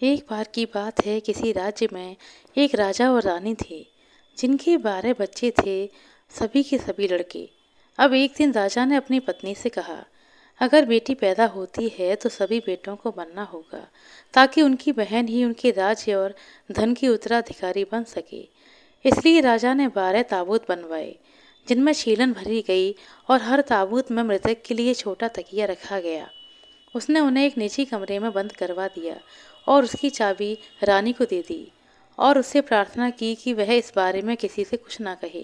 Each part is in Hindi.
एक बार की बात है, किसी राज्य में एक राजा और रानी थे जिनके 12 बच्चे थे, सभी के सभी लड़के। अब एक दिन राजा ने अपनी पत्नी से कहा, अगर बेटी पैदा होती है तो सभी बेटों को बनना होगा, ताकि उनकी बहन ही उनके राज्य और धन की उत्तराधिकारी बन सके। इसलिए राजा ने 12 ताबूत बनवाए, जिनमें शीलन भरी गई और हर ताबूत में मृतक के लिए छोटा तकिया रखा गया। उसने उन्हें एक निजी कमरे में बंद करवा दिया और उसकी चाबी रानी को दे दी और उससे प्रार्थना की कि वह इस बारे में किसी से कुछ ना कहे।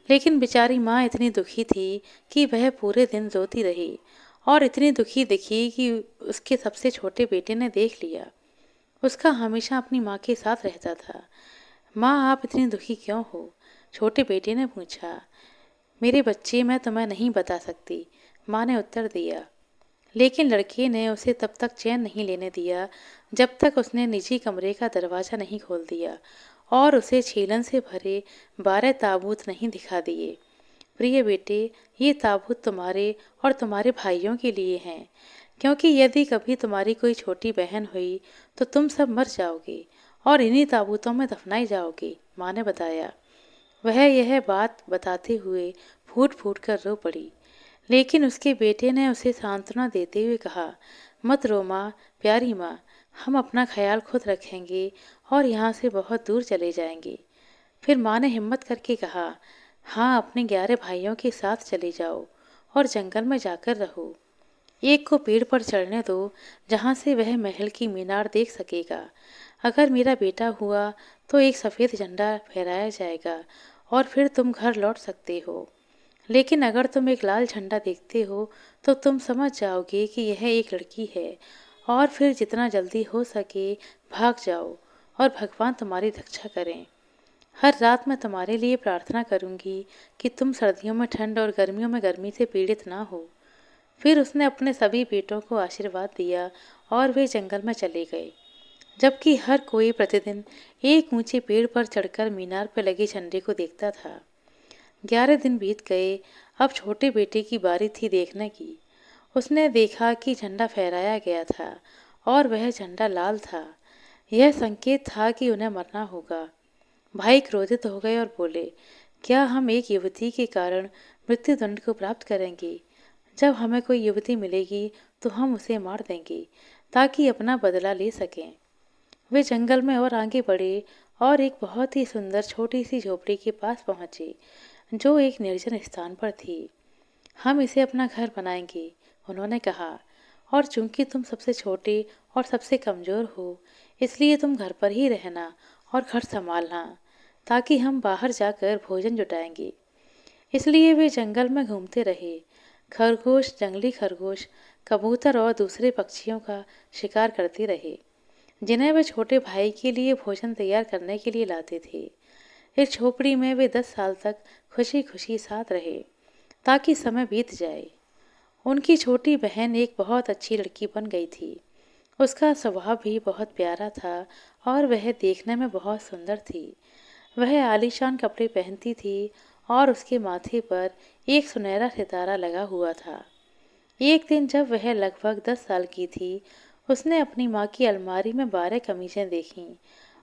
लेकिन बेचारी माँ इतनी दुखी थी कि वह पूरे दिन रोती रही और इतनी दुखी दिखी कि उसके सबसे छोटे बेटे ने देख लिया। उसका हमेशा अपनी माँ के साथ रहता था। माँ, आप इतनी दुखी क्यों हो? छोटे बेटे ने पूछा। मेरे बच्चे, मैं तुम्हें नहीं बता सकती, माँ ने उत्तर दिया। लेकिन लड़के ने उसे तब तक चैन नहीं लेने दिया जब तक उसने निजी कमरे का दरवाज़ा नहीं खोल दिया और उसे छीलन से भरे 12 ताबूत नहीं दिखा दिए। प्रिय बेटे, ये ताबूत तुम्हारे और तुम्हारे भाइयों के लिए हैं, क्योंकि यदि कभी तुम्हारी कोई छोटी बहन हुई तो तुम सब मर जाओगे और इन्हीं ताबूतों में दफनाई जाओगे, माँ ने बताया। वह यह बात बताते हुए फूट फूट कर रो पड़ी। लेकिन उसके बेटे ने उसे सांत्वना देते हुए कहा, मत रो माँ, प्यारी माँ, हम अपना ख्याल खुद रखेंगे और यहाँ से बहुत दूर चले जाएंगे। फिर माँ ने हिम्मत करके कहा, हाँ, अपने 11 भाइयों के साथ चले जाओ और जंगल में जाकर रहो। एक को पेड़ पर चढ़ने दो, जहाँ से वह महल की मीनार देख सकेगा। अगर मेरा बेटा हुआ तो एक सफ़ेद झंडा फहराया जाएगा और फिर तुम घर लौट सकते हो। लेकिन अगर तुम एक लाल झंडा देखते हो तो तुम समझ जाओगे कि यह एक लड़की है और फिर जितना जल्दी हो सके भाग जाओ और भगवान तुम्हारी रक्षा करें। हर रात मैं तुम्हारे लिए प्रार्थना करूंगी कि तुम सर्दियों में ठंड और गर्मियों में गर्मी से पीड़ित ना हो। फिर उसने अपने सभी बेटों को आशीर्वाद दिया और वे जंगल में चले गए, जबकि हर कोई प्रतिदिन एक ऊंचे पेड़ पर चढ़कर मीनार पर लगे झंडे को देखता था। 11 दिन बीत गए। अब छोटे बेटे की बारी थी देखने की। उसने देखा कि झंडा फहराया गया था और वह झंडा लाल था। यह संकेत था कि उन्हें मरना होगा। भाई क्रोधित हो गए और बोले, क्या हम एक युवती के कारण मृत्युदंड को प्राप्त करेंगे? जब हमें कोई युवती मिलेगी तो हम उसे मार देंगे ताकि अपना बदला ले सकें। वे जंगल में और आगे बढ़े और एक बहुत ही सुंदर छोटी सी झोपड़ी के पास पहुंचे, जो एक निर्जन स्थान पर थी। हम इसे अपना घर बनाएंगे, उन्होंने कहा, और चूंकि तुम सबसे छोटे और सबसे कमजोर हो, इसलिए तुम घर पर ही रहना और घर संभालना, ताकि हम बाहर जाकर भोजन जुटाएंगे। इसलिए वे जंगल में घूमते रहे। खरगोश, जंगली खरगोश, कबूतर और दूसरे पक्षियों का शिकार करते रहे, जिन्हें वे छोटे भाई के लिए भोजन तैयार करने के लिए लाते थे। इस झोपड़ी में वे 10 साल तक खुशी खुशी साथ रहे, ताकि समय बीत जाए। उनकी छोटी बहन एक बहुत अच्छी लड़की बन गई थी। उसका स्वभाव भी बहुत प्यारा था और वह देखने में बहुत सुंदर थी। वह आलीशान कपड़े पहनती थी और उसके माथे पर एक सुनहरा सितारा लगा हुआ था। एक दिन जब वह लगभग 10 साल की थी, उसने अपनी माँ की अलमारी में 12 कमीजें देखीं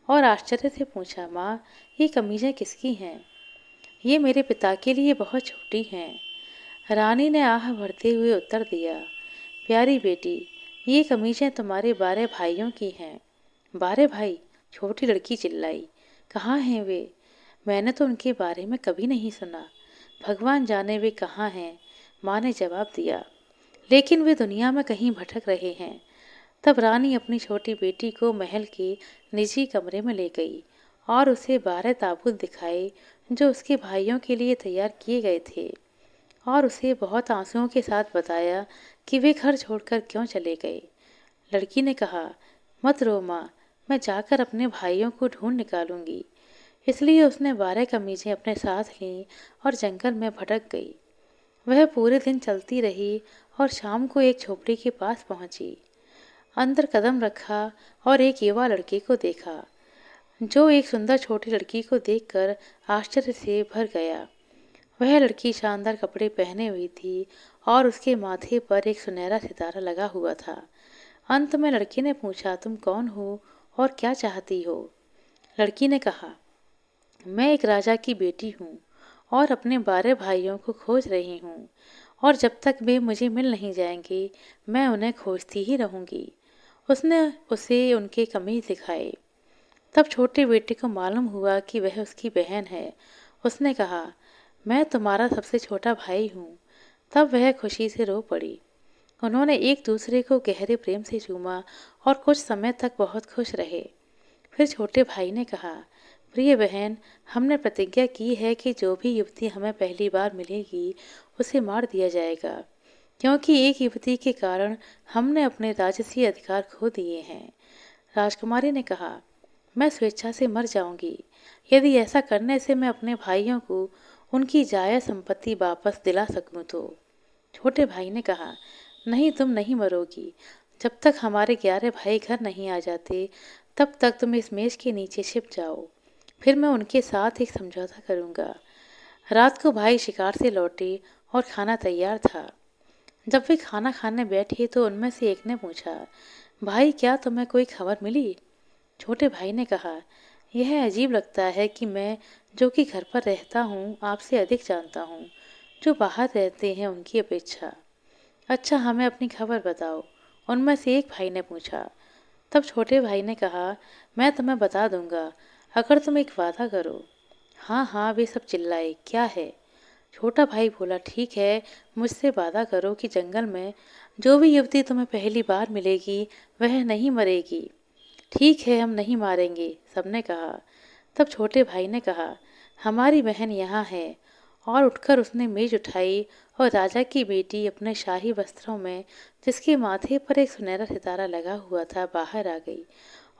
और आश्चर्य से पूछा, माँ, ये कमीजें किसकी हैं? ये मेरे पिता के लिए बहुत छोटी हैं। रानी ने आह भरते हुए उत्तर दिया, प्यारी बेटी, ये कमीजें तुम्हारे 12 भाइयों की हैं। 12 भाई? छोटी लड़की चिल्लाई। कहाँ हैं वे? मैंने तो उनके बारे में कभी नहीं सुना। भगवान जाने वे कहाँ हैं, माँ ने जवाब दिया। लेकिन वे दुनिया में कहीं भटक रहे हैं। तब रानी अपनी छोटी बेटी को महल के निजी कमरे में ले गई और उसे 12 ताबूत दिखाए जो उसके भाइयों के लिए तैयार किए गए थे, और उसे बहुत आंसुओं के साथ बताया कि वे घर छोड़कर क्यों चले गए। लड़की ने कहा, मत रो माँ, मैं जाकर अपने भाइयों को ढूंढ निकालूंगी। इसलिए उसने 12 कमीजें अपने साथ लीं और जंगल में भटक गई। वह पूरे दिन चलती रही और शाम को एक झोपड़ी के पास पहुंची। अंदर कदम रखा और एक युवा लड़के को देखा, जो एक सुंदर छोटी लड़की को देखकर आश्चर्य से भर गया। वह लड़की शानदार कपड़े पहने हुई थी और उसके माथे पर एक सुनहरा सितारा लगा हुआ था। अंत में लड़की ने पूछा, तुम कौन हो और क्या चाहती हो? लड़की ने कहा, मैं एक राजा की बेटी हूँ और अपने 12 भाइयों को खोज रही हूँ, और जब तक वे मुझे मिल नहीं जाएंगे मैं उन्हें खोजती ही रहूंगी। उसने उसे उनके कमीज दिखाए। तब छोटे बेटे को मालूम हुआ कि वह उसकी बहन है। उसने कहा, मैं तुम्हारा सबसे छोटा भाई हूँ। तब वह खुशी से रो पड़ी। उन्होंने एक दूसरे को गहरे प्रेम से चूमा और कुछ समय तक बहुत खुश रहे। फिर छोटे भाई ने कहा, प्रिय बहन, हमने प्रतिज्ञा की है कि जो भी युवती हमें पहली बार मिलेगी उसे मार दिया जाएगा, क्योंकि एक युवती के कारण हमने अपने राजसी अधिकार खो दिए हैं। राजकुमारी ने कहा, मैं स्वेच्छा से मर जाऊंगी यदि ऐसा करने से मैं अपने भाइयों को उनकी जायज संपत्ति वापस दिला सकूं तो। छोटे भाई ने कहा, नहीं, तुम नहीं मरोगी। जब तक हमारे 11 भाई घर नहीं आ जाते तब तक तुम इस मेज के नीचे छिप जाओ, फिर मैं उनके साथ एक समझौता करूंगा। रात को भाई शिकार से लौटे और खाना तैयार था। जब वे खाना खाने बैठे तो उनमें से एक ने पूछा, भाई, क्या तुम्हें कोई खबर मिली? छोटे भाई ने कहा, यह अजीब लगता है कि मैं, जो कि घर पर रहता हूँ, आपसे अधिक जानता हूँ जो बाहर रहते हैं उनकी अपेक्षा। अच्छा, हमें अपनी खबर बताओ, उनमें से एक भाई ने पूछा। तब छोटे भाई ने कहा, मैं तुम्हें बता दूंगा अगर तुम एक वादा करो। हाँ हाँ, वे सब चिल्लाए, क्या है? छोटा भाई बोला, ठीक है, मुझसे वादा करो कि जंगल में जो भी युवती तुम्हें पहली बार मिलेगी वह नहीं मरेगी। ठीक है, हम नहीं मारेंगे, सबने कहा। तब छोटे भाई ने कहा, हमारी बहन यहाँ है, और उठकर उसने मेज उठाई और राजा की बेटी अपने शाही वस्त्रों में, जिसके माथे पर एक सुनहरा सितारा लगा हुआ था, बाहर आ गई।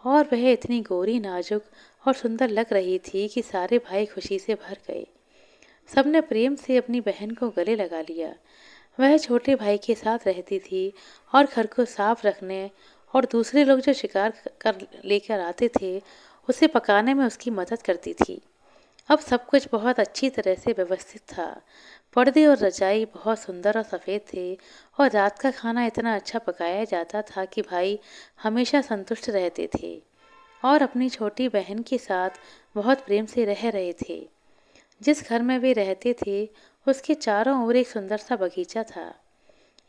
और वह इतनी गोरी, नाजुक और सुंदर लग रही थी कि सारे भाई खुशी से भर गए। सबने प्रेम से अपनी बहन को गले लगा लिया। वह छोटे भाई के साथ रहती थी और घर को साफ रखने और दूसरे लोग जो शिकार कर लेकर आते थे उसे पकाने में उसकी मदद करती थी। अब सब कुछ बहुत अच्छी तरह से व्यवस्थित था। पर्दे और रजाई बहुत सुंदर और सफ़ेद थे, और रात का खाना इतना अच्छा पकाया जाता था कि भाई हमेशा संतुष्ट रहते थे और अपनी छोटी बहन के साथ बहुत प्रेम से रह रहे थे। जिस घर में वे रहते थे उसके चारों ओर एक सुंदर सा बगीचा था।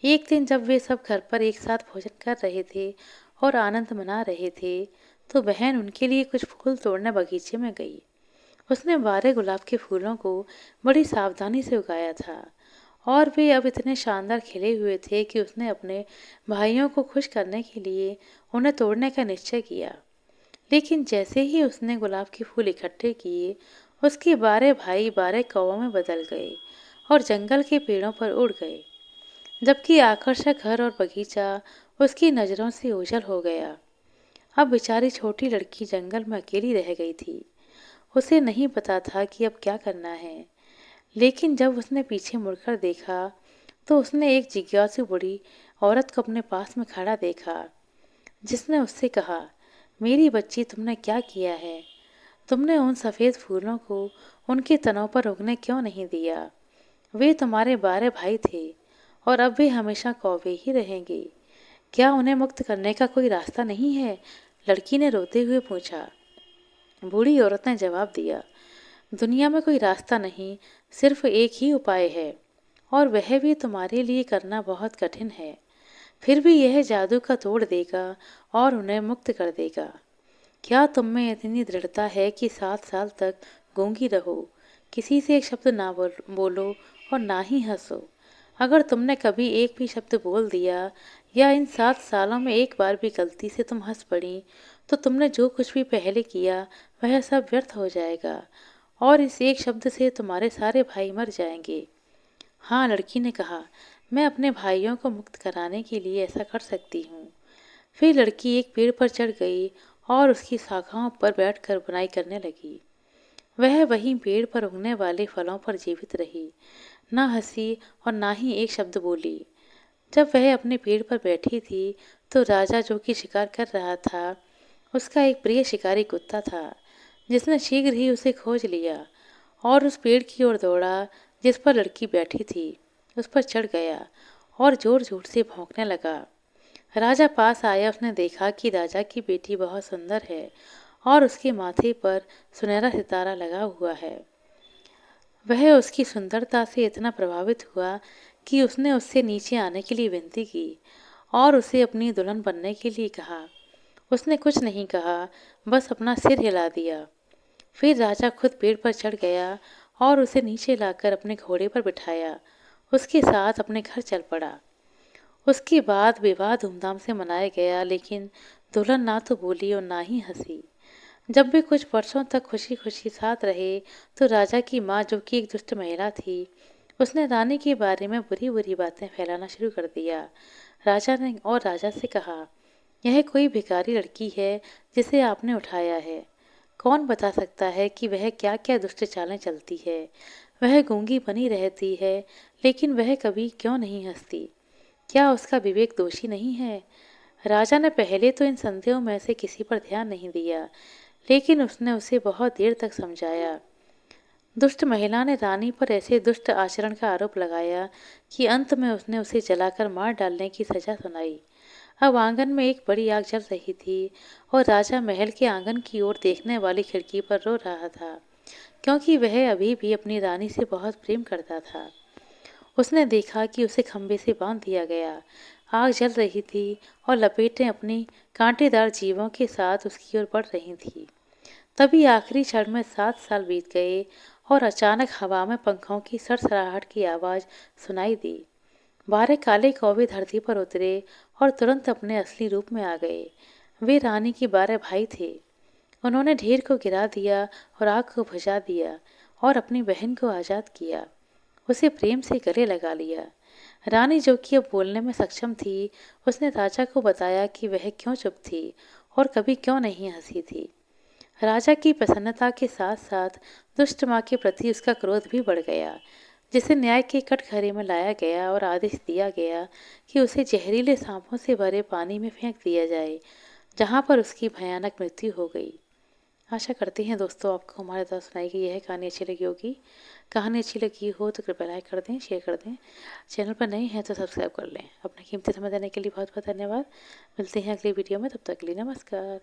एक दिन जब वे सब घर पर एक साथ भोजन कर रहे थे और आनंद मना रहे थे, तो बहन उनके लिए कुछ फूल तोड़ने बगीचे में गई। उसने 12 गुलाब के फूलों को बड़ी सावधानी से उगाया था, और वे अब इतने शानदार खिले हुए थे कि उसने अपने भाइयों को खुश करने के लिए उन्हें तोड़ने का निश्चय किया। लेकिन जैसे ही उसने गुलाब के फूल इकट्ठे किए, उसके 12 भाई 12 कौवों में बदल गए और जंगल के पेड़ों पर उड़ गए, जबकि आकर्षक घर और बगीचा उसकी नज़रों से ओझल हो गया। अब बेचारी छोटी लड़की जंगल में अकेली रह गई थी। उसे नहीं पता था कि अब क्या करना है। लेकिन जब उसने पीछे मुड़कर देखा तो उसने एक जिज्ञासु बूढ़ी औरत को अपने पास में खड़ा देखा, जिसने उससे कहा, मेरी बच्ची, तुमने क्या किया है? तुमने उन सफ़ेद फूलों को उनके तनों पर उगने क्यों नहीं दिया? वे तुम्हारे 12 भाई थे और अब वे हमेशा कौवे ही रहेंगे। क्या उन्हें मुक्त करने का कोई रास्ता नहीं है? लड़की ने रोते हुए पूछा। बूढ़ी औरत ने जवाब दिया, दुनिया में कोई रास्ता नहीं, सिर्फ एक ही उपाय है, और वह भी तुम्हारे लिए करना बहुत कठिन है। फिर भी यह जादू का तोड़ देगा और उन्हें मुक्त कर देगा। क्या तुम में इतनी दृढ़ता है कि 7 साल तक गूंगी रहो, किसी से एक शब्द ना बोलो और ना ही हंसो? अगर तुमने कभी एक भी शब्द बोल दिया या इन 7 सालों में एक बार भी गलती से तुम हंस पड़ी, तो तुमने जो कुछ भी पहले किया वह सब व्यर्थ हो जाएगा, और इस एक शब्द से तुम्हारे सारे भाई मर जाएंगे। हाँ, लड़की ने कहा, मैं अपने भाइयों को मुक्त कराने के लिए ऐसा कर सकती हूँ। फिर लड़की एक पेड़ पर चढ़ गई और उसकी शाखाओं पर बैठकर बुनाई करने लगी। वह वहीं पेड़ पर उगने वाले फलों पर जीवित रही, ना हंसी और ना ही एक शब्द बोली। जब वह अपने पेड़ पर बैठी थी तो राजा, जो कि शिकार कर रहा था, उसका एक प्रिय शिकारी कुत्ता था, जिसने शीघ्र ही उसे खोज लिया और उस पेड़ की ओर दौड़ा जिस पर लड़की बैठी थी। उस पर चढ़ गया और जोर जोर से भौंकने लगा। राजा पास आया, उसने देखा कि राजा की बेटी बहुत सुंदर है और उसके माथे पर सुनहरा सितारा लगा हुआ है। वह उसकी सुंदरता से इतना प्रभावित हुआ कि उसने उससे नीचे आने के लिए विनती की और उसे अपनी दुल्हन बनने के लिए कहा। उसने कुछ नहीं कहा, बस अपना सिर हिला दिया। फिर राजा खुद पेड़ पर चढ़ गया और उसे नीचे लाकर अपने घोड़े पर बिठाया, उसके साथ अपने घर चल पड़ा। उसके बाद विवाह धूमधाम से मनाया गया, लेकिन दुल्हन ना तो बोली और ना ही हंसी। जब वे कुछ वर्षों तक खुशी खुशी साथ रहे, तो राजा की माँ, जो कि एक दुष्ट महिला थी, उसने रानी के बारे में बुरी बुरी बातें फैलाना शुरू कर दिया। राजा से कहा, यह कोई भिखारी लड़की है जिसे आपने उठाया है। कौन बता सकता है कि वह क्या क्या दुष्ट चालें चलती है। वह गूंगी बनी रहती है, लेकिन वह कभी क्यों नहीं हंसती। क्या उसका विवेक दोषी नहीं है। राजा ने पहले तो इन संदेहों में से किसी पर ध्यान नहीं दिया, लेकिन उसने उसे बहुत देर तक समझाया। दुष्ट महिला ने रानी पर ऐसे दुष्ट आचरण का आरोप लगाया कि अंत में उसने उसे जलाकर मार डालने की सजा सुनाई। अब आंगन में एक बड़ी आग जल रही थी और राजा महल के आंगन की ओर देखने वाली खिड़की पर रो रहा था, क्योंकि वह अभी भी अपनी रानी से बहुत प्रेम करता था। उसने देखा कि उसे खंबे से बांध दिया गया। आग जल रही थी और लपेटें अपनी कांटेदार जीवों के साथ उसकी ओर बढ़ रही थी। तभी आखिरी क्षण में 7 साल बीत गए और अचानक हवा में पंखों की सरसराहट की आवाज़ सुनाई दी। 12 काले कौवे धरती पर उतरे और तुरंत अपने असली रूप में आ गए। वे रानी के 12 भाई थे। उन्होंने ढेर को गिरा दिया और आग को बुझा दिया और अपनी बहन को आज़ाद किया। उसे प्रेम से गले लगा लिया। रानी, जो कि अब बोलने में सक्षम थी, उसने राजा को बताया कि वह क्यों चुप थी और कभी क्यों नहीं हंसी थी। राजा की प्रसन्नता के साथ साथ दुष्ट माँ के प्रति उसका क्रोध भी बढ़ गया, जिसे न्याय के कटघरे में लाया गया और आदेश दिया गया कि उसे जहरीले सांपों से भरे पानी में फेंक दिया जाए, जहाँ पर उसकी भयानक मृत्यु हो गई। आशा करते हैं दोस्तों आपको हमारे द्वारा सुनाई गई यह कहानी अच्छी लगी होगी। कहानी अच्छी लगी हो तो कृपया लाइक कर दें, शेयर कर दें। चैनल पर नए हैं तो सब्सक्राइब कर लें। अपना कीमती समय देने के लिए बहुत बहुत धन्यवाद। मिलते हैं अगली वीडियो में, तब तक के लिए नमस्कार।